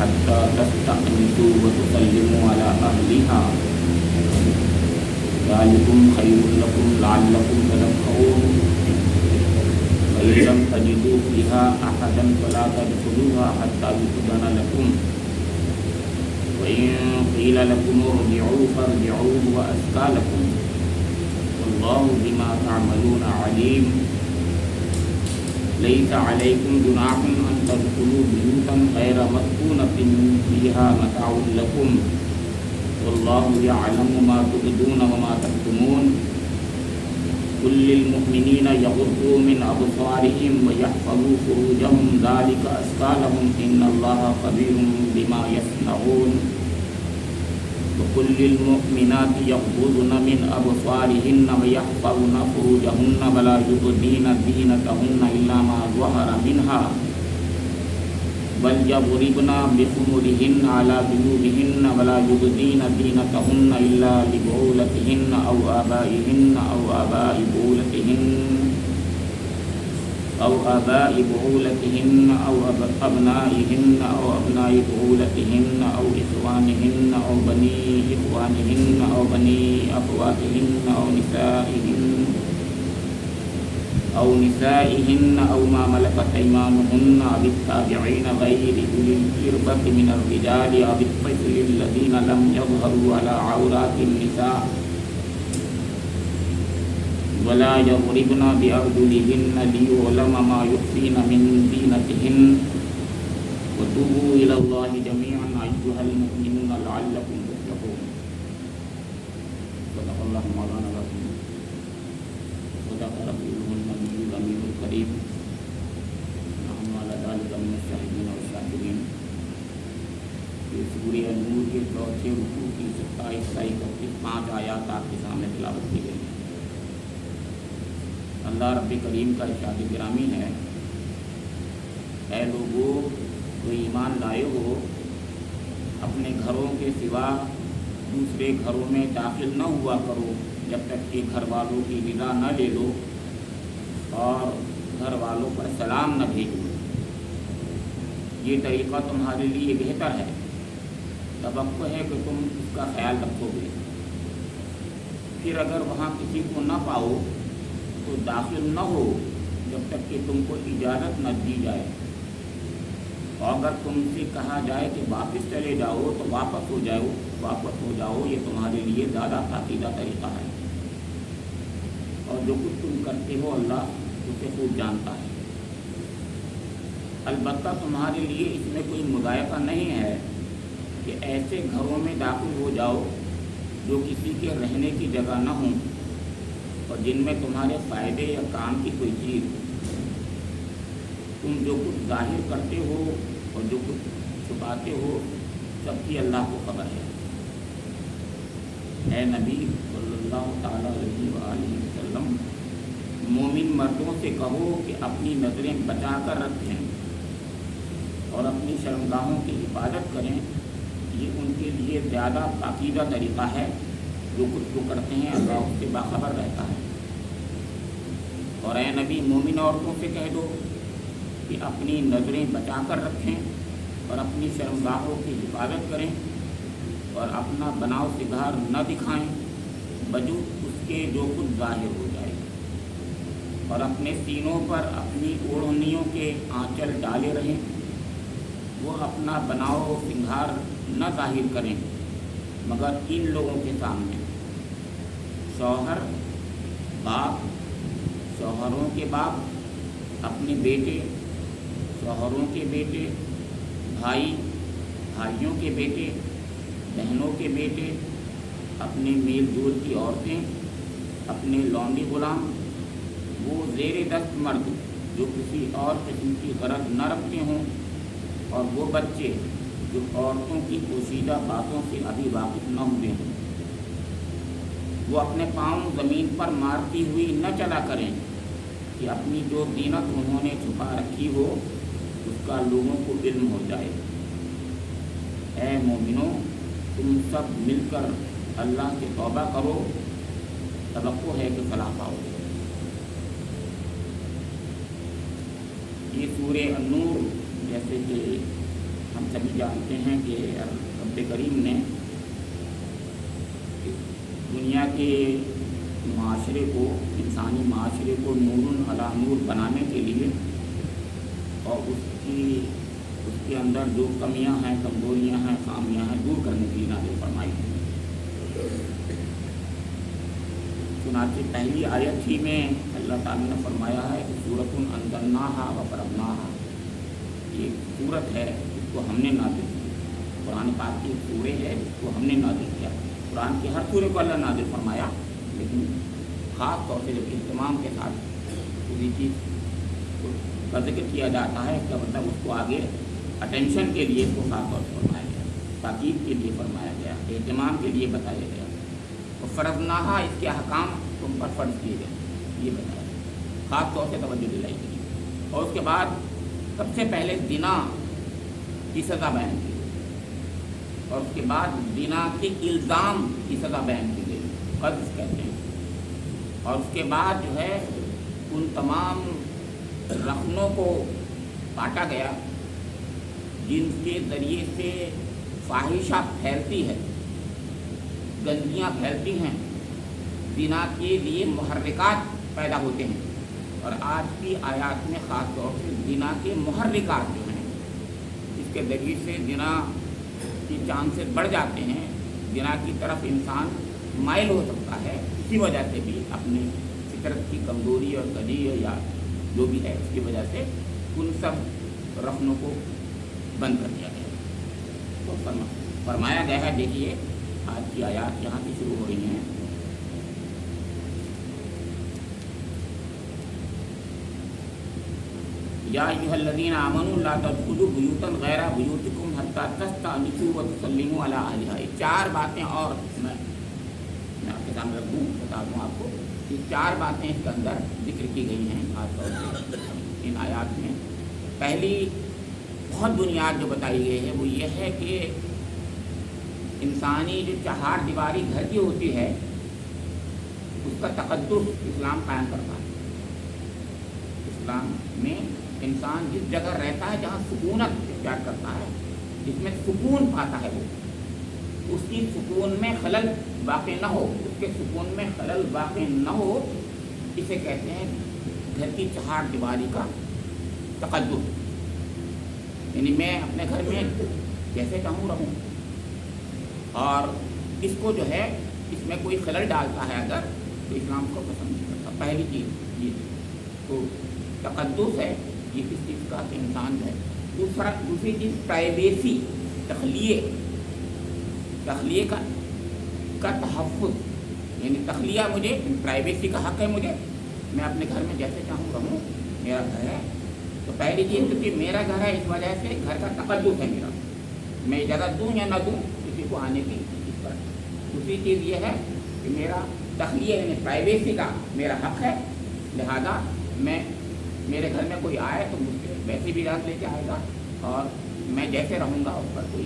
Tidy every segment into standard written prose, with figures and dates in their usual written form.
حتى تستأنسوا وتسلموا على أهلها ذلكم خير لكم لعلكم تذكرون فإن لم تجدوا فيها أحدا فلا تدخلوها حتى يؤذن لكم وإن قيل لكم ارجعوا فارجعوا هو أزكى لكم والله بما تعملون عليم ليس عليكم جناح أن تدخلوا بيوتا غير مسكونة فيها متاع لكم والله يعلم ما تبدون وما تكتمون قل للمؤمنين يغضوا من أبصارهم ويحفظوا فروجهم ذلك أزكى لهم إن الله خبير بما يصنعون وقل للمؤمنات يغضضن من أبصارهن ويحفظن فروجهن ولا يبدين زينتهن إلا ما ظهر منها بل يضربن بخمرهن على جيوبهن ولا يبدين زينتهن إلا لبعولتهن أو آبائهن أو آباء بعولتهن أو أبنائهن أو أبناء بعولتهن أو إخوانهن أو بني إخوانهن أو بني أخواتهن أو نسائهن أو ما ملكت أيمانهن أو التابعين غير أولي الإربة من الرجال أو الطفل الذين لم يظهروا على عورات النساء ولا يضربن بأرجلهن ليعلم ما يخفين من زينتهن وتوبوا إلى الله جميعا أيها المؤمنون لعلكم تفلحون صدق الله مولانا العظيم صدق رسوله النبي الأمين الكريم نحن على ذلك من الشاهدين والشاكرين یہ سورہ نور کے چوتھے رکوع کی 27 سے 5 آیات آپ کے سامنے تلاوت کی گئی. اللہ رب کریم کا ارشاد گرامی ہے اے لوگو جو ایمان لائے ہو اپنے گھروں کے سوا دوسرے گھروں میں داخل نہ ہوا کرو جب تک کہ گھر والوں کی رضا نہ لے لو اور گھر والوں پر سلام نہ بھیجو. یہ طریقہ تمہارے لیے بہتر ہے. توقع ہے کہ تم اس کا خیال رکھو گے. پھر اگر وہاں کسی کو نہ پاؤ تو داخل نہ ہو جب تک کہ تم کو اجازت نہ دی جائے. اور اگر تم سے کہا جائے کہ واپس چلے جاؤ تو واپس ہو جاؤ. یہ تمہارے لیے زیادہ پاکیزہ طریقہ ہے. اور جو کچھ تم کرتے ہو اللہ اسے خوب جانتا ہے. البتہ تمہارے لیے اس میں کوئی مذائقہ نہیں ہے کہ ایسے گھروں میں داخل ہو جاؤ جو کسی کے رہنے کی جگہ نہ ہوں اور جن میں تمہارے فائدے یا کام کی کوئی چیز. تم جو کچھ ظاہر کرتے ہو اور جو کچھ چھپاتے ہو سب کی اللہ کو خبر ہے. اے نبی صلی اللہ تعالیٰ علیہ وآلہ وسلم مومن مردوں سے کہو کہ اپنی نظریں بچا کر رکھیں اور اپنی شرمگاہوں کی حفاظت کریں. یہ ان کے لیے زیادہ پاکیزہ طریقہ ہے. جو کچھ وہ کرتے ہیں اللہ اس سے باخبر رہتا ہے. اور اے نبی مومن عورتوں سے کہہ دو کہ اپنی نظریں بچا کر رکھیں اور اپنی شرمگاہوں کی حفاظت کریں اور اپنا بناؤ سگار نہ دکھائیں بجو اس کے جو کچھ ظاہر ہو جائے. اور اپنے سینوں پر اپنی اوڑھنیوں کے آنچل ڈالے رہیں. وہ اپنا بناؤ سنگھار نہ ظاہر کریں مگر ان لوگوں کے سامنے. شوہر باپ شوہروں کے باپ اپنے بیٹے شوہروں کے بیٹے بھائی بھائیوں کے بیٹے بہنوں کے بیٹے اپنے میل جول کی عورتیں اپنے لونڈی غلام وہ زیر دست مرد جو کسی اور قسم کی غرض نہ رکھتے ہوں اور وہ بچے جو عورتوں کی پوشیدہ باتوں سے ابھی واقف نہ ہوئے ہوں. وہ اپنے پاؤں زمین پر مارتی ہوئی نہ چلا کریں کہ اپنی جو زینت انہوں نے چھپا رکھی ہو اس کا لوگوں کو علم ہو جائے. اے مومنوں تم سب مل کر اللہ سے توبہ کرو. توقع ہے کہ فلاح پاؤ. یہ سورہ النور جیسے کہ हम सभी जानते हैं कि रब करीम ने दुनिया के माशरे को, इंसानी माशरे को नूरुन अला नूर बनाने के लिए और उसके अंदर जो कमियां हैं, कमजोरियां हैं, खामियां हैं, दूर करने के लिए नाज़िल फरमाई है। चुनांचे पहली आयत ही में अल्लाह ताला ने फरमाया है कि सूरतुन अंज़लनाहा व फरज़नाहा, ये सूरत है जिसको हमने नाज़िल किया। कुरान पाक की सूरे है जिसको हमने नाज़िल किया। कुरान के हर सूरे को अल्लाह नाज़िल फरमाया, लेकिन ख़ास तौर से जब इत्मीनान के साथ किसी चीज़ का जिक्र किया जाता है, इसका मतलब उसको आगे अटेंशन के लिए इसको खास तौर पर फरमाया गया, ताकीद के लिए फरमाया गया, एहतमाम के लिए बताया गया। और फ़रज़नाहा, इसके अहकाम तुम पर फ़र्ज़ किए गए, ये बताया ख़ास तौर से तवज्जो दिलाई गई। और उसके बाद सबसे पहले ज़िना की सज़ा बयान की गई, और उसके बाद ज़िना के इल्ज़ाम की सज़ा बयान की गई, क़ज़्फ़ कहते हैं। और उसके बाद जो है उन तमाम रखनों को काटा गया जिनके ज़रिए से फाहिशा फैलती है, गंदगियाँ फैलती हैं, ज़िना के लिए मुहर्रिकात पैदा होते हैं। और आज की आयत में ख़ास तौर से ज़िना के मुहर्रिकात जो हैं, इसके ज़रिए से ज़िना की चांसेस बढ़ जाते हैं, ज़िना की तरफ इंसान माइल हो सकता है। इसी वजह से भी अपनी फितरत की कमज़ोरी और कजी या जो भी है उसकी वजह से उन सब रखनों को बंद कर दिया गया। तो फरमाया गया है, देखिए आज की आयत यहाँ से शुरू हो रही हैं। या अय्युहल्लज़ीना आमनू ला तदखुलू बुयूतन गैरा बुयूतिकुम हत्ता तस्तअनिसू व तुसल्लिमू अला अहलिहा। चार बातें और मैं आपके सामने रख दूँ, बता दूँ आपको कि चार बातें इसके अंदर जिक्र की गई हैं खासतौर से इन आयात में। पहली बहुत बुनियाद जो बताई गई है वो ये है कि इंसानी जो चहार दीवारी घर की होती है उसका तक़द्दुस इस्लाम कायम करता है। इस्लाम में इंसान जिस जगह रहता है जहाँ सुकूनत इख्तियार करता है, जिसमें सुकून पाता है, वो उसकी सुकून में खलल वाक़ न हो, उसके सुकून में खलल वाक़ न हो, इसे कहते हैं घर की चहार दीवारी का तक़द्दुस। यानी मैं अपने घर में जैसे चाहूँ रहूँ, और इसको जो है इसमें कोई खलल डालता है अगर, तो इस्लाम को पसंद नहीं करता। पहली चीज़ ये तो तक़द्दुस है, ये किस चीज़ का कि इंसान है। दूसरी चीज़ प्राइवेसी, तख़लिए का तहफ़्फ़ुज़, यानी तख़लिया मुझे, प्राइवेसी का हक़ है मुझे, मैं अपने घर में जैसे चाहूँ रहूँ, मेरा घर है। तो पहली चीज़ क्योंकि मेरा घर है इस वजह से घर का तक़द्दुस है मेरा, मैं इजाज़त दूँ या ना दूँ किसी को आने की इस पर। दूसरी चीज़ ये है कि मेरा तख़लिया यानी प्राइवेसी का मेरा हक़ है, लिहाजा मेरे घर में कोई आए तो मुझसे वैसे भी रात लेके आएगा और मैं जैसे रहूँगा उस पर कोई,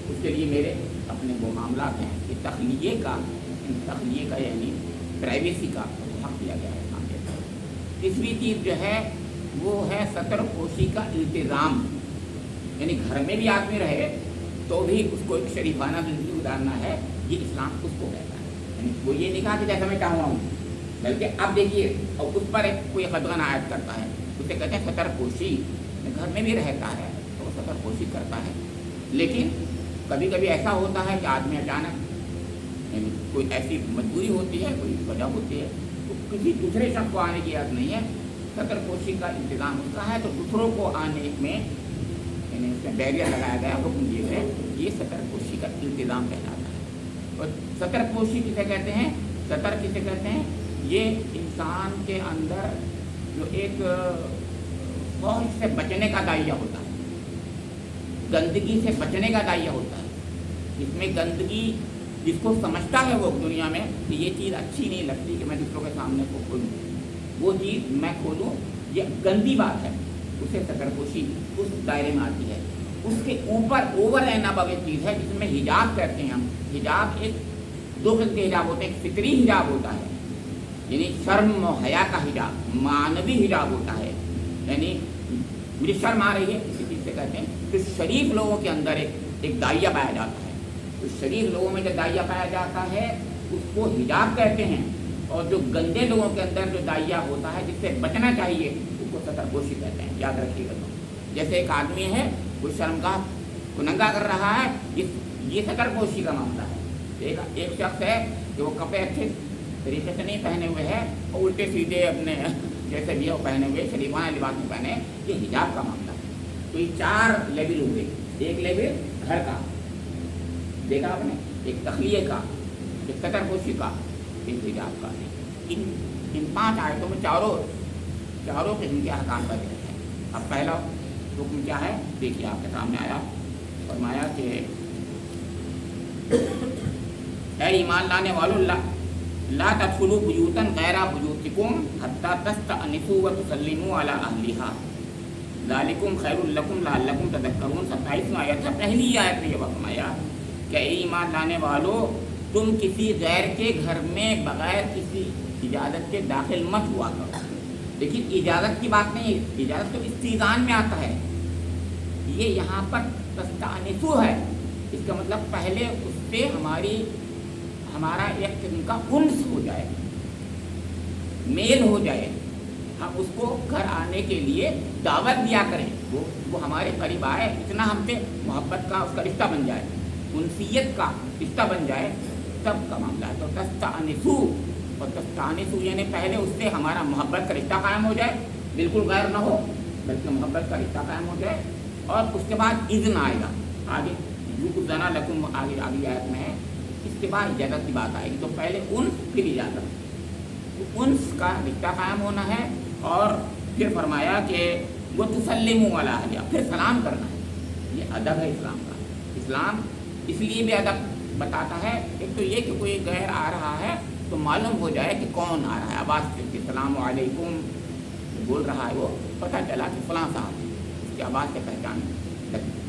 उसके लिए मेरे अपने वो मामला हैं कि तख़लिए का यानी प्राइवेसी का हक़ दिया गया है सामने। तीसरी चीज़ जो है वो है सतर पोशी का इल्तिज़ाम, यानी घर में भी आदमी रहे तो भी उसको एक शरीफाना ज़िंदगी गुजारना है, ये इस्लाम उसको कहता है। यानी वो ये नहीं कहा कि जैसा मैं चाहूँ हूँ, बल्कि अब देखिए और उस पर कोई क़दग़न आयत करता है, उसे कहते हैं सतर पोशी। घर में भी रहता है तो सतर पोशी करता है, लेकिन कभी कभी ऐसा होता है कि आदमी अचानक यानी कोई ऐसी मजबूरी होती है, कोई वजह होती है, तो किसी दूसरे शख्स को आने की याद नहीं है, सतर पोशी का इंतज़ाम उसका है, तो दूसरों को आने में यानी उसमें बैरियर लगाया गया, हुक्म दिए गए, ये सतर पोशी का इंतज़ाम कहलाता है। और सतर पोशी किसे कहते हैं, सतर किसे कहते हैं, ये इंसान के अंदर जो एक फौज से बचने का दायिया होता है, गंदगी से बचने का दायिया होता है, जिसमें गंदगी जिसको समझता है वो दुनिया में कि ये चीज़ अच्छी नहीं लगती कि मैं दूसरों के सामने को खोलूँ, वो चीज़ मैं खोलूँ, ये गंदी बात है, उसे सतरपोशी उस दायरे में आती है। उसके ऊपर ओवर एंड अबव एक चीज़ है जिसमें हिजाब कहते हैं हम। हिजाब एक दो किस्म के हिजाब होते हैं, एक फितरी हिजाब होता है यानी शर्म और हया का हिजाब, मानवी हिजाब होता है, यानी मुझे शर्म आ रही है किसी चीज़ जिसे कहते हैं, तो शरीफ लोगों के अंदर एक दाइया पाया जाता है। तो शरीफ लोगों में जो दाइया पाया जाता है उसको हिजाब कहते हैं, और जो गंदे लोगों के अंदर जो दाइया होता है जिससे बचना चाहिए उसको सतरपोशी कहते हैं। याद रखिएगा। तो जैसे एक आदमी है वो शर्मगाह को नंगा कर रहा है, ये सतरपोशी का मामला है। एक शख्स है कि वो कपड़े अच्छे तरीके से नहीं पहने हुए है और उल्टे सीधे अपने जैसे भी वो पहने हुए शरीफाना लिबास में पहने, ये हिजाब का मामला है। तो ये 4 लेवल हुए। एक लेवल घर का देखा आपने, एक तखलिए का, एक सतरपोशी का, एक हिजाब का। इन 5 आयतों में चारों किस्म के अहकाम का जिक्र है। अब पहला हुक्म क्या है देखिए आपके सामने आया, फरमाया कि ऐ ईमान लाने वालों ला तदखुलू बुयूतन गैरा बुयूतिकुम हत्ता तस्तअनिसू व तुसल्लिमू अला अहलिहा ज़ालिकुम खैरुल लकुम लअल्लकुम तज़क्करून। 27वां आयत है, पहली आयत में ये फरमाया कि ऐ ईमान लाने वालों तुम किसी गैर के घर में बगैर किसी इजाज़त के दाखिल मत हुआ करो। लेकिन इजाज़त की बात नहीं, इजाज़त तो इस्तिज़ान में आता है। ये यहाँ पर तस्तानिसु है, इसका मतलब पहले उससे हमारा एक किस्म का उन्स हो जाए, मेल हो जाए, हम उसको घर आने के लिए दावत दिया करें, वो हमारे करीब आए, इतना हमसे मोहब्बत का उसका रिश्ता बन जाए, उनसियत का रिश्ता बन जाए, तब का मामला है। तो तस्तानिसु, और तस्तानिसु यानी पहले उससे हमारा मोहब्बत का रिश्ता कायम हो जाए, बिल्कुल गैर ना हो बल्कि मोहब्बत का रिश्ता कायम हो जाए, और उसके बाद इज़्न आएगा। आगे युज़ना लकुम आगे आयत में है, इसके बाद इजाज़त की बात आएगी। तो पहले उन्स फिर इजाज़त, तो उन्स का रिश्ता कायम होना है। और फिर फरमाया कि वो तुसल्लिमू अला अहलिहा, फिर सलाम करना है। ये अदब है इस्लाम का। इस्लाम इसलिए भी अदब बताता है, एक तो ये कि कोई गैर आ रहा है तो मालूम हो जाए कि कौन आ रहा है, आवाज़ से सलाम अलैकुम बोल रहा है, वो पता चला कि फलां साहब, उसकी आवाज़ से पहचान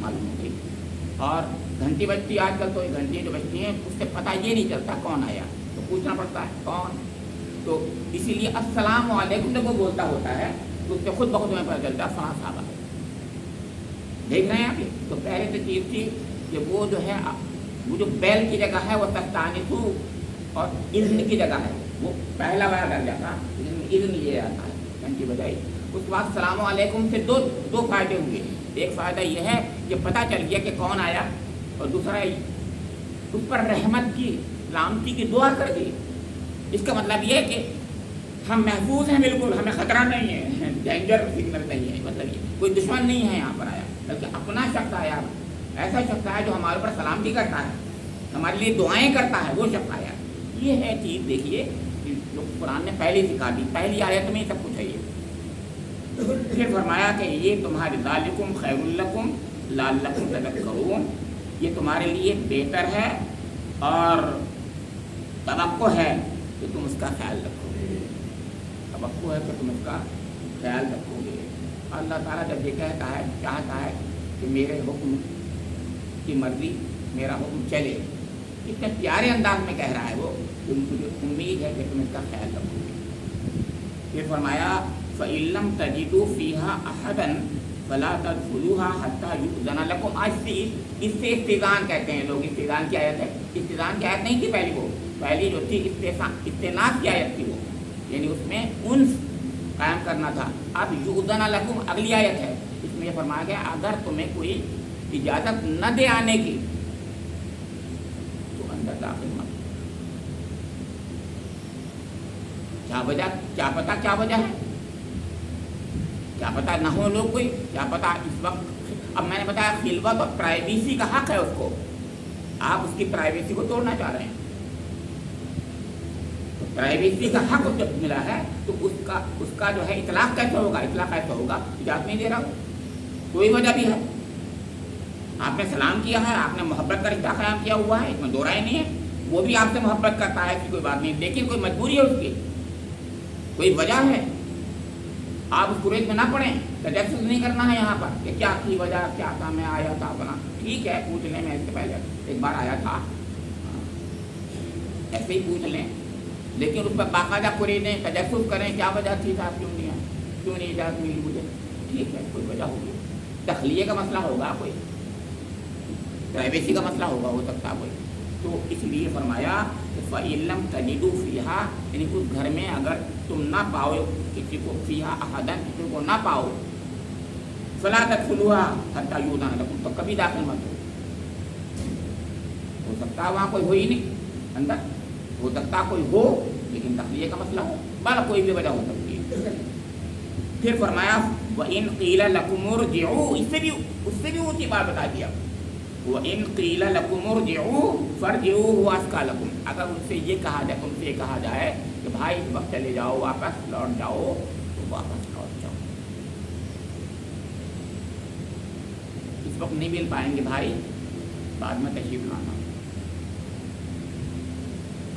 मालूम हो गई। और घंटी बजती, आजकल तो घंटी जो बजती हैं उससे पता ये नहीं चलता कौन आया, तो पूछना पड़ता है कौन। तो इसीलिए अस्सलाम वालेकुम जब वो बोलता होता है तो उससे खुद बहुत में पता चलता है फलां साहब है। देख रहे हैं आप ये। तो पहले तो चीज़ थी कि वो जो है, वो जो बैल की जगह है वो तस्तानिसु और इज़्न की जगह है, वो पहला वाला दर्जा था, इज़्न ये आता है घंटी बजाई। उसके बाद सलाम अलैकुम से दो फ़ायदे हुए। एक फ़ायदा यह है कि पता चल गया कि कौन आया, और दूसरा उस पर रहमत की, सलामती की दुआ कर दी। इसका मतलब ये है कि हम महफूज हैं, बिल्कुल हमें ख़तरा नहीं है, डेंजर सिग्नल नहीं है, मतलब ये कोई दुश्मन नहीं है यहाँ पर आया, बल्कि अपना शख्स आया, ऐसा शख्स आया जो हमारे ऊपर सलामती करता है, हमारे लिए दुआएं करता है, वो शख्स आया। ये है चीज़, देखिए जो कुरान ने पहले सिखा दी, पहली आयत में सब कुछ है ये। फिर फरमाया कि ये तुम्हारे ज़ालिकुम खैरुल लकुम लअल्लकुम तज़क्करून, ये तुम्हारे लिए बेहतर है और तवक्को है कि तुम उसका ख्याल रखोगे, तवक्को है कि तुम उसका ख्याल रखोगे। अल्लाह ताला जब ये कहता है, चाहता है कि मेरे हुक्म की मर्ज़ी, मेरा हुक्म चले, इतने प्यारे अंदाज में कह रहा है वो, मुझे उम्मीद है कि तुम इसका ख्याल रखोगे। फिर फरमाया फ़इल्लम तजिदू फ़ीहा अहदन फला तदखुलूहा हत्ता युअज़्ज़न लकुम। आज से इससे इस्तिज़ान कहते हैं लोग। इस्तिज़ान की आयत है, इस्तिज़ान की आयत नहीं थी पहली, वो पहली जो थी इस्तिनास की आयत थी वो, यानी उसमें उन्स कायम करना था। अब युअज़्ज़न लकुम अगली आयत है, इसमें यह फरमाया गया अगर तुम्हें कोई इजाज़त न दे आने की तो अंदर दाखिल मत। क्या वजह, क्या पता क्या वजह है, क्या पता ना हो लोग कोई, क्या पता इस वक्त। अब मैंने बताया खिलवत और प्राइवेसी का हक है उसको, आप उसकी प्राइवेसी को तोड़ना चाह रहे हैं। तो प्राइवेसी का हक जब मिला है तो उसका जो है इतलाक कैसे होगा, इतलाक कैसे होगा, इजाज़त नहीं दे रहा, कोई वजह भी है। आपने सलाम किया है, आपने मोहब्बत का रिश्ता कायम किया हुआ है, इसमें दो राय नहीं है, वो भी आपसे मोहब्बत करता है कि कोई बात नहीं, लेकिन कोई मजबूरी है उसकी, कोई वजह है। आप उस कुरेज में ना पड़ें, तजस्सुस नहीं करना है यहाँ पर कि क्या थी वजह, क्या था, मैं आया था बना, ठीक है पूछ लें, मैं इससे पहले एक बार आया था, ऐसे ही पूछ लें, लेकिन उस पर बाकायदा कुरेदें, तजस्सुस करें क्या वजह थी साहब, क्यों नहीं इजाज़त मिली मुझे, ठीक है कोई वजह होगी, तखलिए का मसला होगा, कोई प्राइवेसी का मसला होगा, हो सकता कोई। तो इसलिए फरमाया कि फ़इल्लम तजिदू फ़ीहा, यानी उस घर में अगर तुम ना पाओ किसी को, फ़ीहा अहदन, किसी को ना पाओ, फ़ला तदख़ुलूहा हत्ता युअज़न लकुम, तो कभी दाखिल मत हो सकता है वहाँ कोई हो ही नहीं अंदर, हो सकता कोई हो लेकिन तखलिए का मसला हो, बाला कोई भी वजह हो सकती है। फिर फरमाया वइन क़ील लकुम उरजिऊ, उससे भी ऊँची बात बता दिया, वइन क़ील लकुम उरजिऊ फ़रजिऊ हुवा अज़का लकुम, अगर उनसे ये कहा जाए, तुमसे कहा जाए कि भाई इस वक्त चले जाओ, वापस लौट जाओ, तो वापस लौट जाओ। इस वक्त नहीं मिल पाएंगे भाई, बाद में तशरीफ लाना।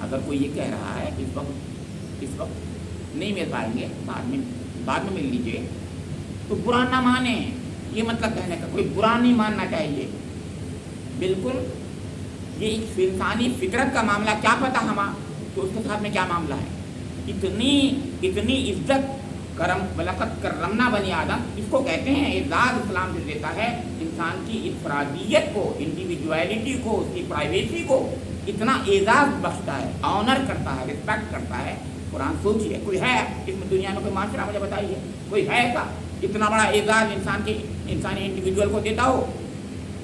अगर कोई ये कह रहा है इस वक्त नहीं मिल पाएंगे, बाद में मिल लीजिए, तो बुरा ना माने, ये मतलब कहने का, कोई बुरा नहीं मानना चाहिए बिल्कुल। ये एक इंसानी फितरत का मामला, क्या पता तो उसके साथ में क्या मामला है। इतनी इज्जत करम वलक़द करमना बनी आदम, इसको कहते हैं एजाज़। इस्लाम जो देता है इंसान की इनफरादियत को, इंडिविजुअलिटी को, उसकी प्राइवेसी को इतना एजाज़ बख्शता है, ऑनर करता है, रिस्पेक्ट करता है। कुरान सोचिए, कोई है इसमें दुनिया में कोई माशरा, मुझे बताइए कोई है ऐसा इतना बड़ा एजाज़ इंसानी इंडिविजुअल को देता हो?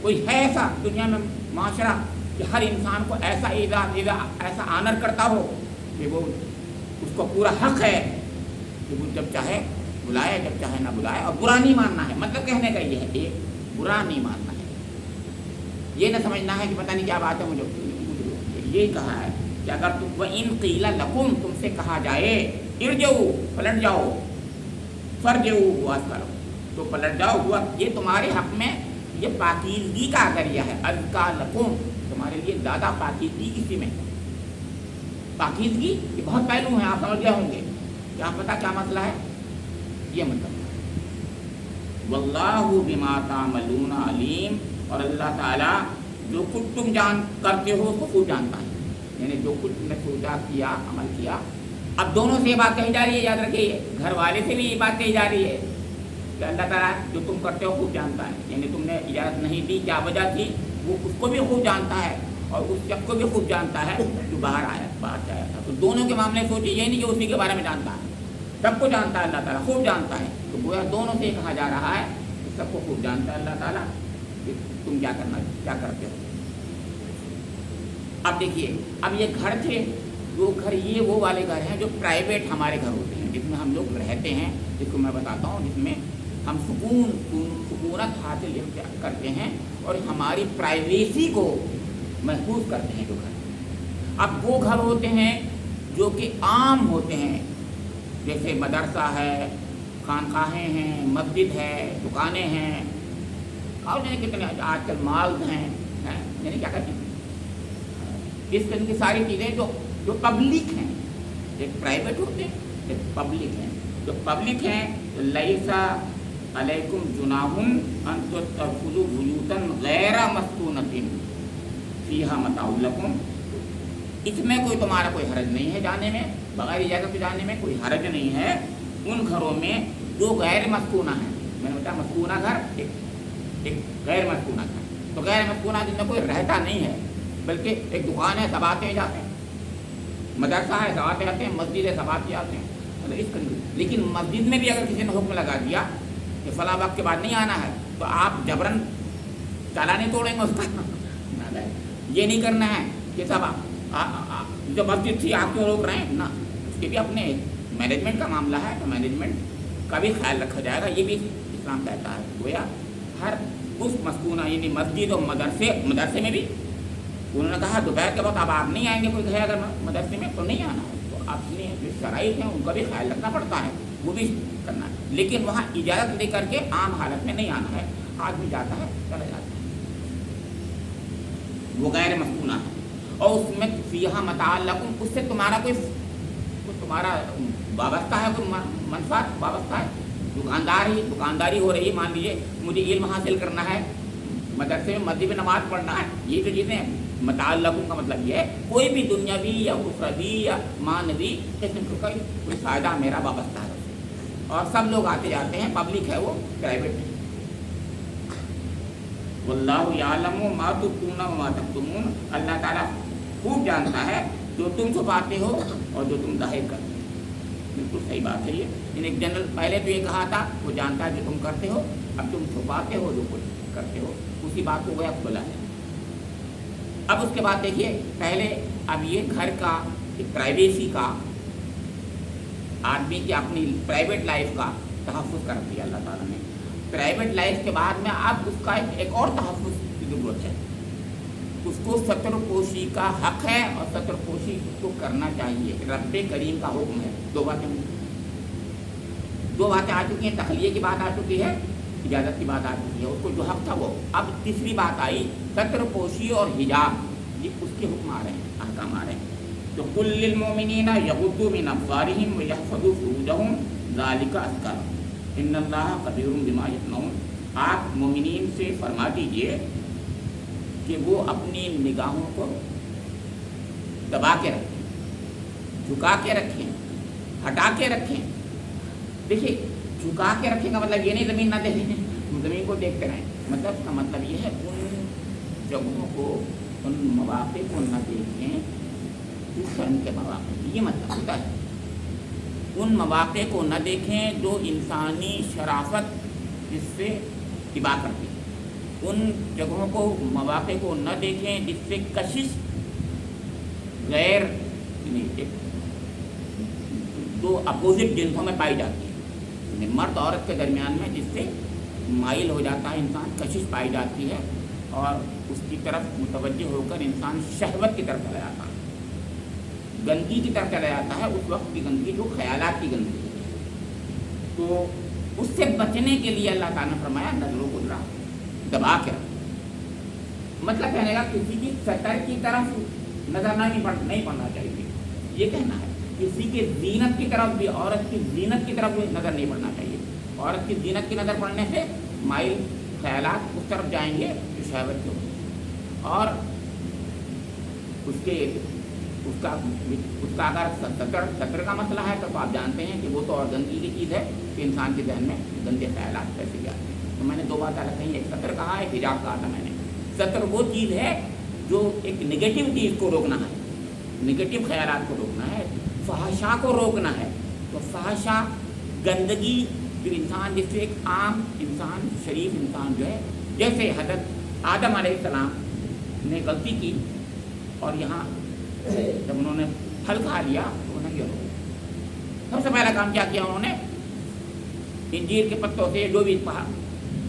कोई है ऐसा दुनिया में माशरा कि हर इंसान को ऐसा एजाज़ ऐसा ऑनर करता हो कि वो उसको पूरा हक है कि वो जब चाहे बुलाए, जब चाहे ना बुलाए, और बुरा नहीं मानना है। मतलब कहने का ये है, एक बुरा नहीं मानना है, ये ना समझना है कि पता नहीं क्या बात है, मुझे ये कहा है कि अगर तुम वइन क़ील लकुम, तुमसे कहा जाए इरजऊ, पलट जाओ, फरजऊ हुआ करो, तो पलट जाओ, हुआ ये तुम्हारे हक में ये पाकीज़गी का जरिया है, अज़का लकुम, तुम्हारे लिए ज़्यादा पाकीज़गी इसी में। पाकीज़गी ये बहुत पहलू हैं, आप समझ गए होंगे, क्या पता क्या मसला है, ये मतलब। वल्लाहु बिमा तामलून अलीम, और अल्लाह ताला जो कुछ तुम करते हो उसको खूब जानता है, यानी जो कुछ तुमने सोचा किया, अमल किया। अब दोनों से ये बात कही जा रही है, याद रखिए, घर वाले से भी ये बात कही जा रही है कि अल्लाह ताला जो तुम करते हो खूब जानता है, यानी तुमने इजाज़त नहीं दी, क्या वजह थी, वो उसको भी खूब जानता है, और उस शख्स को भी खूब जानता है जो बाहर से आया था। तो दोनों के मामले सोचिए, ये नहीं कि उसी के बारे में जानता है, सबको जानता है अल्लाह ताला, खूब जानता है। तो गोया दोनों से कहा जा रहा है कि सबको खूब जानता है अल्लाह ताला कि तुम क्या करते हो। अब देखिए, अब ये घर थे, वो घर ये वो वाले घर हैं जो प्राइवेट हमारे घर होते हैं, जिसमें हम लोग रहते हैं, जिसको मैं बताता हूँ, जिसमें हम सुकूनत हासिल करते हैं और हमारी प्राइवेसी को महफूज करते हैं जो घर। अब वो घर होते हैं जो कि आम होते हैं, जैसे मदरसा है, खानकाहें हैं, मस्जिद है, दुकानें हैं, और यानी कितने आजकल माल्स हैं, यानी क्या कहते हैं, इस तरह की सारी चीज़ें जो पब्लिक हैं। एक प्राइवेट होते हैं, एक पब्लिक हैं। जो पब्लिक हैं तो लैसा अलैकुम जुनाहुन अन तदखुलू बुयूतन गैर मस्कूनतिन फीहा मताउल लकुम, इसमें कोई तुम्हारा कोई हरज नहीं है जाने में, बगैर इजाज़त जाने में कोई हरज नहीं है उन घरों में जो गैर मस्कूना है। मैंने बताया मस्कूना घर, एक गैर मस्कूना घर। तो गैर मस्कूना जिनमें कोई रहता नहीं है, बल्कि एक दुकान है, सब आते जाते हैं, मदरसा है, सब आते जाते हैं, मस्जिद है, सब आते जाते हैं, मतलब इस तरह। लेकिन मस्जिद में भी अगर किसी ने हुक्म लगा दिया कि फला वक्त के बाद नहीं आना है, तो आप जबरन ताला नहीं तोड़ेंगे उसका ये नहीं करना है कि सब जो मस्जिद थी आप क्यों रोक रहे हैं ना, उसके भी अपने मैनेजमेंट का मामला है, तो मैनेजमेंट का भी ख्याल रखा जाएगा, ये भी इस्लाम कहता है। गोया हर उस मस्कूना यानी मस्जिद और मदरसे में भी उन्होंने कहा दोपहर के वक्त अब आप नहीं आएंगे, कोई कहे अगर मदरसे में तो नहीं आना है, तो अपने जो शराइत हैं उनका भी ख्याल रखना पड़ता है, वो भी करना है। लेकिन वहाँ इजाज़त दे करके आम हालत में नहीं आना है, आदमी जाता है चला जाता है, वो गैर मस्कूना है। और उसमें फीहा मताअल्लकुम, उससे तुम्हारा कोई तुम्हारा वाबस्ता है, कोई मनफात वाबस्ता है, दुकानदारी हो रही है, मान लीजिए मुझे इल्म हासिल करना है, मदरसे में मस्जिद में नमाज पढ़ना है, ये जो चीज़ें मताअल्लकुम का मतलब ये है कोई भी दुनियावी या उखरवी या मानवी किस्म का कोई फ़ायदा मेरा वाबस्ता है, और सब लोग आते जाते हैं, पब्लिक है वो, प्राइवेट है। वल्लाहु यालमु मा तुबदूना व मा तक्तुमून, अल्लाह ताला खूब जानता है जो तुम छुपाते हो और जो तुम जाहिर करते हो। बिल्कुल सही बात है ये। एक जनरल पहले तो ये कहा था वो जानता है जो तुम करते हो, अब तुम छुपाते हो जो कुछ करते हो, उसी बात को गया खुला है। अब उसके बाद देखिए, पहले अब ये घर का प्राइवेसी का, आदमी की अपनी प्राइवेट लाइफ का तहफ़्फ़ुज़ कर दिया अल्लाह ताला ने। प्राइवेट लाइफ के बाद में अब उसका एक और तहफ़्फ़ुज़ की ज़रूरत है। उसको सतरपोशी का हक़ है और सतरपोशी उसको करना चाहिए। रब्बे करीम का हुक्म है। दो बातें आ चुकी हैं, तखलिए की बात आ चुकी है, इजाज़त की बात आ चुकी है, उसको जो हक़ था वो। अब तीसरी बात आई सतरपोशी और हिजाब, ये उसके हुक्म आ रहे हैं, अहकाम आ रहे हैं। तो कुल लिल मोमिनीना यग़ुद्दू मिन अब्सारिहिम व यहफ़ज़ू फ़ुरूजहुम ज़ालिका अज़का इन्नल्लाह कबीरुम बिमा यस्नऊन। आप मोमिनीन से फरमा दीजिए कि वो अपनी निगाहों को दबा के रखें, झुका के रखें, हटा के रखें। देखिए, झुका के रखें का मतलब ये नहीं ज़मीन ना देखें, ज़मीन को देखते रहें। मतलब इसका मतलब ये है उन जगहों को, उन मवाक़े को न देखें जिस शर्म के मवाक़े, ये मतलब होता है। उन मवाक़े को न देखें जो इंसानी शराफत जिससे तिबा करती है। उन जगहों को, मवाक़े को न देखें जिससे कशिश गैर दो अपोजिट जिन्सों में पाई जाती है, मर्द औरत के दरमियान में, जिससे माइल हो जाता है इंसान, कशिश पाई जाती है और उसकी तरफ मुतवज्जह होकर इंसान शहवत की तरफ चला जाता है, गंदगी की तरफ चला जाता है। उस वक्त की गंदगी जो ख्यालात की गंदगी है। तो उससे बचने के लिए अल्लाह ताला ने फरमाया नज़रों को दबा के रखो। मतलब कहने का किसी की सतर की तरफ नज़र नहीं पड़ना चाहिए, ये कहना है। किसी के जीनत की तरफ भी, औरत की जीनत की तरफ भी नज़र नहीं पड़ना चाहिए। औरत की जीनत की नज़र पड़ने से माइल ख्यालात उस तरफ जाएंगे जो शहवत के होंगे, और उसका अगर सतर का मसला है तो आप जानते हैं कि वो तो और गंदगी की चीज़ है कि इंसान के जहन में गंदे ख्यालात कैसे भी आते हैं। तो मैंने दो बात अलग कही, एक सतर कहा, एक हिजाब कहा था मैंने। सतर वो चीज़ है जो एक नेगेटिव चीज़ को रोकना है, नेगेटिव ख्यालात को रोकना है, फहशा को रोकना है। तो फहशा, गंदगी, फिर इंसान जिससे एक आम इंसान, शरीफ इंसान जो है, जैसे हज़रत आदम अलैहिस्सलाम ने गलती की और यहाँ जब उन्होंने फल खा लिया तो उन्हें गिर हो। सबसे पहला काम क्या किया उन्होंने, इंजीर के पत्तों से, जो भी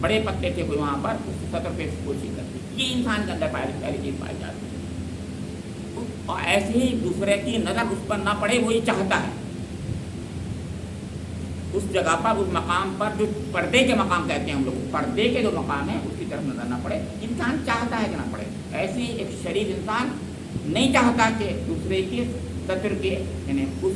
बड़े पत्ते थे कोई वहाँ पर, उसकी सतर पे कोशिश करती। ये इंसान के अंदर पहली चीज़ पाई जाती है। और ऐसे ही दूसरे की नज़र उस पर ना पड़े, वो ये चाहता है उस जगह पर, उस मकाम पर, जो पर्दे के मकाम कहते हैं हम लोग, पर्दे के जो मकाम है उसकी तरफ नज़र ना पड़े। इंसान चाहता है कि ना पड़े। ऐसे ही एक शरीफ इंसान नहीं चाहता कि दूसरे के सतर के, यानी उस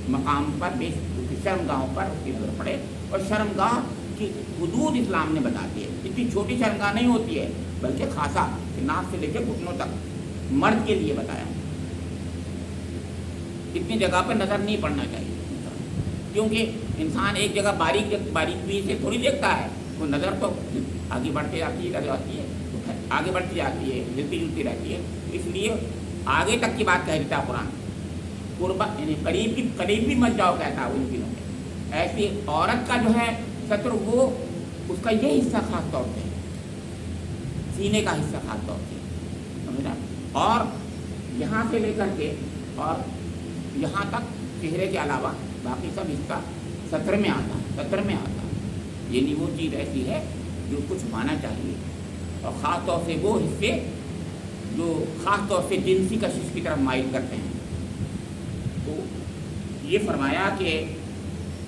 मकाम पर, उसकी शर्मगाहों पर उसकी नज़र पड़े। और शर्मगाह की हुदूद इस्लाम ने बता दी है। इतनी छोटी शर्मगाह नहीं होती है, बल्कि खासा, नाक से लेकर घुटनों तक, मर्द के लिए बताया। इतनी जगह पर नज़र नहीं पड़ना चाहिए, क्योंकि इंसान एक जगह बारीकी से थोड़ी देखता है, वो नज़र तो आगे बढ़ती जाती है, आगे बढ़ती जाती है, हिलती जुलती रहती है। इसलिए आगे तक की बात कह देता कुरान, कुर्बा यानी करीब भी मत जाओ कहता है उन दिनों में। ऐसी औरत का जो है सत्र, वो उसका ये हिस्सा खास तौर पे, सीने का हिस्सा खास तौर पे, समझना। और यहाँ से लेकर के और यहाँ तक चेहरे के अलावा बाकी सब हिस्सा सत्र में आता है। ये नहीं वो चीज़ ऐसी है जो कुछ छुपाना चाहिए, और ख़ास तौर से वो हिस्से जो ख़ास तौर से जिनसी कशिश की तरफ माइल करते हैं। तो ये फरमाया कि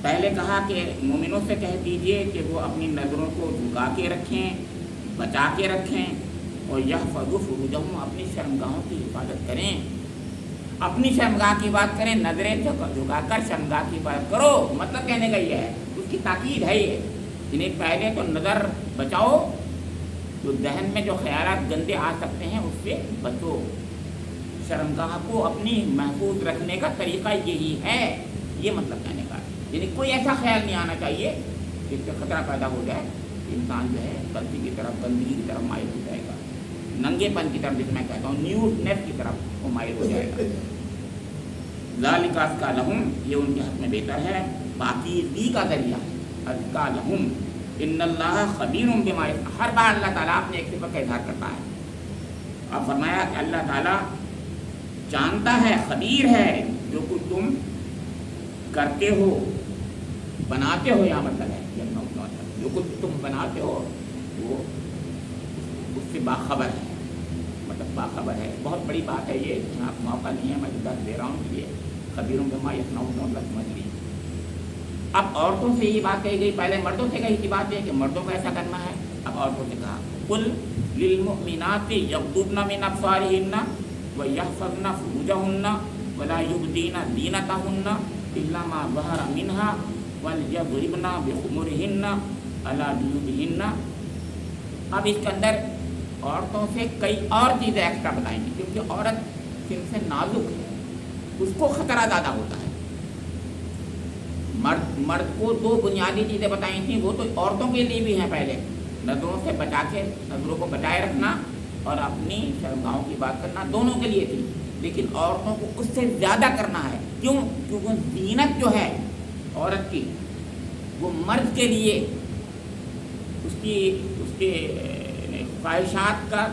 पहले कहा कि मोमिनों से कह दीजिए कि वो अपनी नज़रों को झुका के रखें, बचा के रखें, और यह फ़ुरूजहुम, अपनी शर्मगाहों की हिफाजत करें। अपनी शर्मगाह की बात करें, नज़रें झुकाकर शर्मगाह की बात करो, मतलब कहने का ये है, उसकी ताकीद है ये। इन्हें पहले तो नज़र बचाओ, जो जहन में जो ख्यालात गंदे आ सकते हैं उससे बचो। शर्मगाह को अपनी महफूज रखने का तरीका यही है, ये मतलब कहने का। यानी कोई ऐसा ख्याल नहीं आना चाहिए जिससे ख़तरा पैदा हो जाए इंसान जो है गलती की तरफ, गंदगी की तरफ माइल हो जाएगा, नंगेपन की तरफ, जिसमें कहता हूँ न्यूडनेस की तरफ वो माइल हो जाएगा। ज़ालिका अज़का लहुम, ये उनके हक़ में बेहतर है, पाकीज़गी का ज़रिया है। अज़का लहुम इन्नल्लाह ख़बीरुम बिमा यफ़अलून। हर बार अल्लाह ताला अपने एक सिफ़त का इज़हार करता है। अब फरमाया कि अल्लाह ताला जानता है, खबीर है, जो कुछ तुम करते हो, बनाते हो, यहाँ मतलब है जो कुछ तुम बनाते हो वो उससे बाखबर है, मतलब बाखबर है। बहुत बड़ी बात है ये, यहाँ मौका नहीं है, मैं दर्द दे रहा हूँ इसलिए। खबीरों के माँ यफ़अलून समझ ली। अब औरतों से ये बात कही गई, पहले मर्दों से कही थी बात है कि मर्दों को ऐसा करना है, अब औरतों से कहा कुल लिलमुमिनाति यग़्दुदना मिन अब्सारिहिन्ना व यहफ़ज़्ना फ़ुरूजहुन्ना वला युबदीना ज़ीनतहुन्ना इल्ला मा ज़हरा मिन्हा वलयज़रिबना बिख़ुमुरिहिन्ना अला जुयूबिहिन्ना। अब इसके अंदर औरतों से कई और चीज़ें एक्स्ट्रा बताएंगी, क्योंकि औरत जिनसे नाजुक है उसको ख़तरा ज़्यादा होता है। मर्द को दो बुनियादी चीज़ें बताई थी, वो तो औरतों के लिए भी हैं। पहले नज़रों से बचा के, नज़रों को बचाए रखना और अपनी शर्मगाहों की बात करना, दोनों के लिए थी। लेकिन औरतों को उससे ज़्यादा करना है। क्यों? क्योंकि ज़ीनत जो है औरत की, वो मर्द के लिए उसके ख्वाहिशात का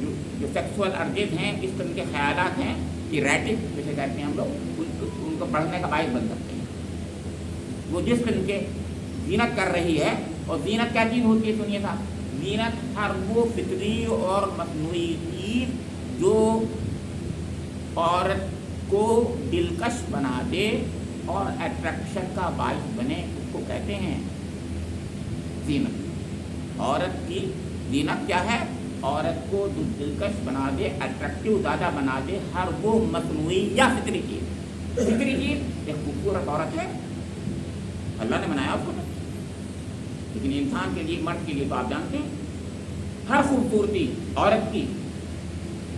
जो सेक्सुअल अर्जेज हैं, इस तरह के ख्यालात हैं कि रैटिक जैसे कहते हैं हम लोग, उनको बढ़ने का बायस बन सकते हैं। वो जिस तरह के ज़ीनत कर रही है, और ज़ीनत क्या चीज़ होती है सुनिए साहब, ज़ीनत हर वो फितरी और मसनूई चीज़ जो औरत को दिलकश बना दे और अट्रैक्शन का बायस बने, उसको कहते हैं ज़ीनत। औरत की ज़ीनत क्या है? औरत को दिलकश बना दे, अट्रैक्टिव ज़्यादा बना दे हर वो मसनूई या फितरी चीज़। फितरी चीज़ एक खूबसूरत औरत है, अल्लाह ने बनाया उसको, लेकिन इंसान के लिए, मर्द के लिए तो आप जानते हैं हर खूबसूरती औरत की